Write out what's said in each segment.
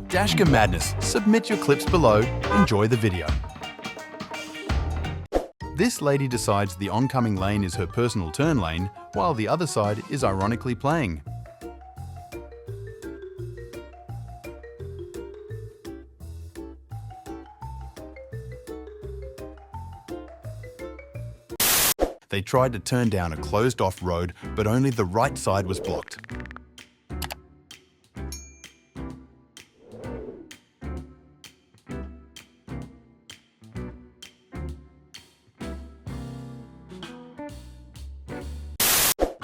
Dashcam madness. Submit your clips below. Enjoy the video. This lady decides the oncoming lane is her personal turn lane, while the other side is ironically playing. They tried to turn down a closed-off road, but only the right side was blocked.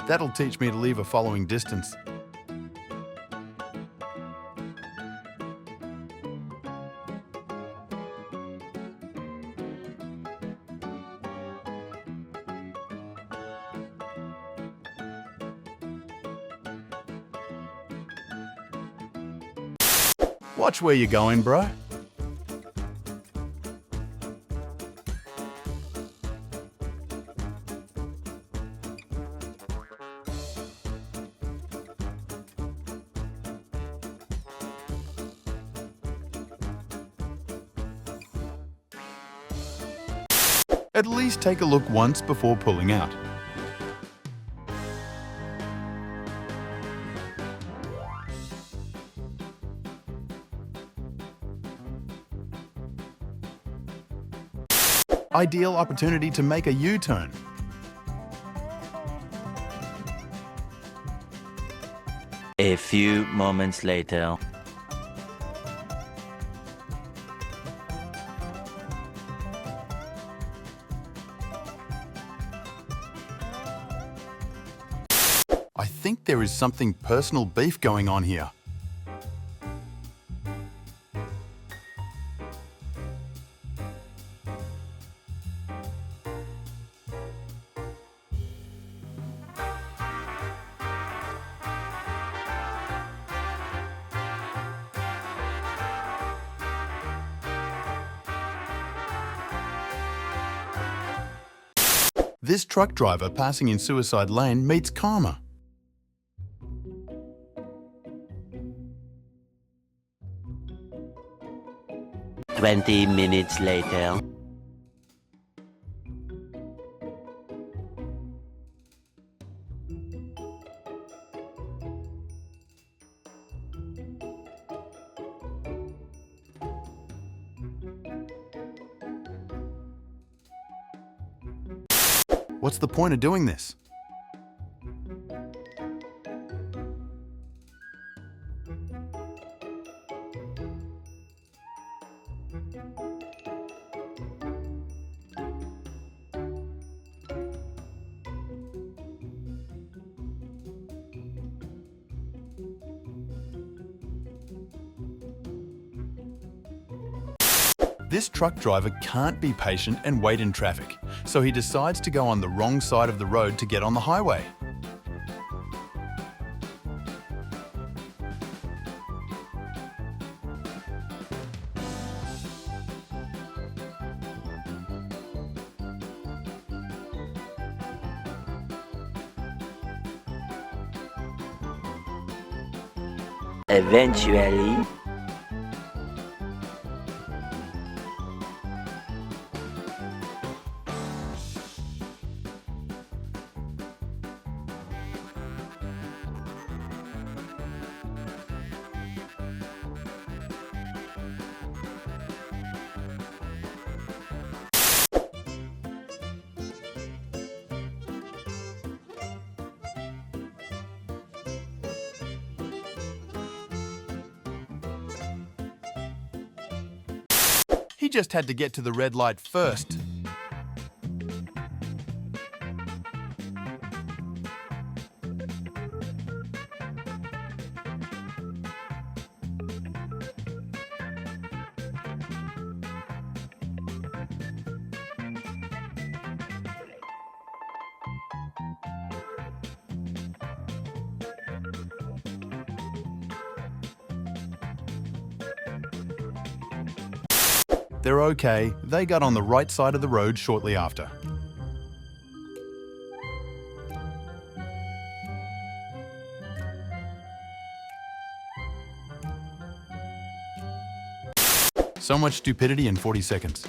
That'll teach me to leave a following distance. Watch where you're going, bro. At least take a look once before pulling out. Ideal opportunity to make a U-turn. A few moments later. I think there is something personal beef going on here. This truck driver passing in suicide lane meets karma. "20 minutes later." What's the point of doing this? This truck driver can't be patient and wait in traffic, so he decides to go on the wrong side of the road to get on the highway. Eventually. He just had to get to the red light first. They're okay, they got on the right side of the road shortly after. So much stupidity in 40 seconds.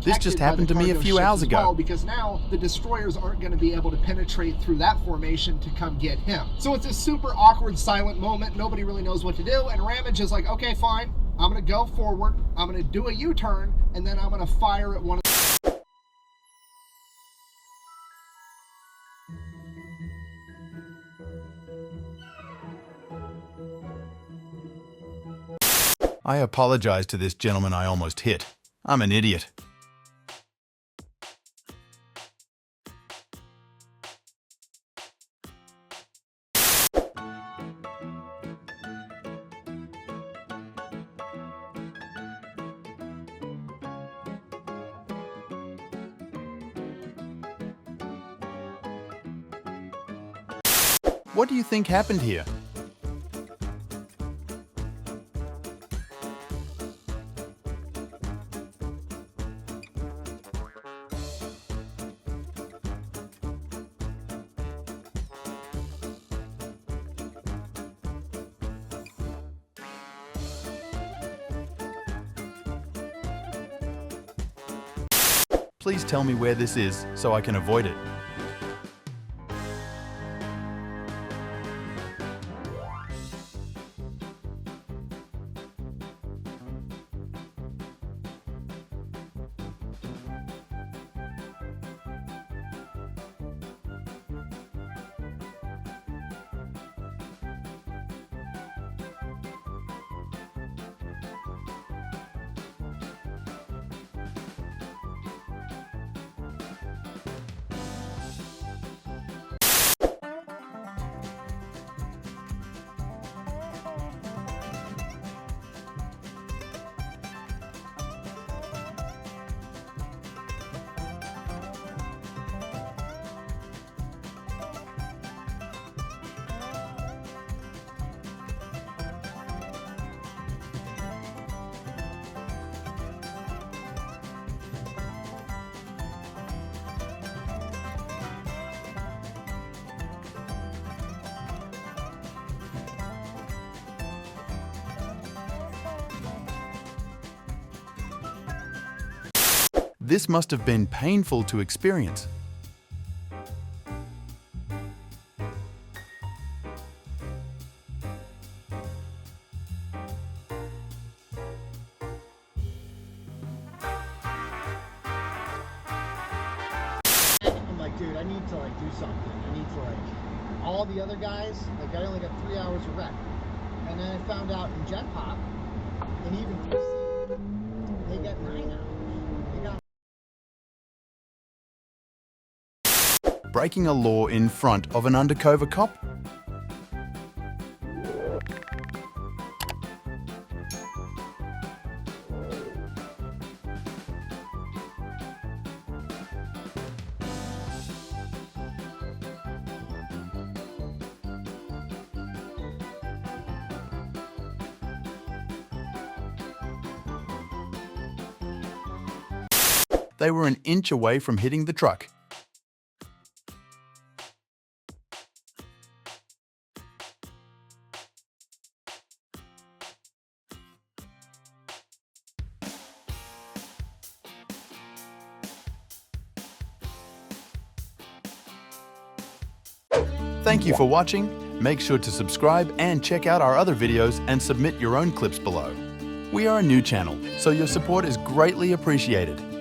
This just happened to me a few hours ago. Well, because now the destroyers aren't going to be able to penetrate through that formation to come get him. So it's a super awkward, silent moment. Nobody really knows what to do. And Ramage is like, okay, fine. I'm going to go forward. I'm going to do a U-turn, and then I'm going to fire at one of I apologize to this gentleman I almost hit. I'm an idiot. What do you think happened here? Please tell me where this is so I can avoid it. This must have been painful to experience. I'm like, dude, I need to like do something. I need to like, all the other guys, like I only got 3 hours of rec. And then I found out in Jet Pop, and even 3C, they got 9 hours. Breaking a law in front of an undercover cop? They were an inch away from hitting the truck. Thank you for watching. Make sure to subscribe and check out our other videos and submit your own clips below. We are a new channel, so your support is greatly appreciated.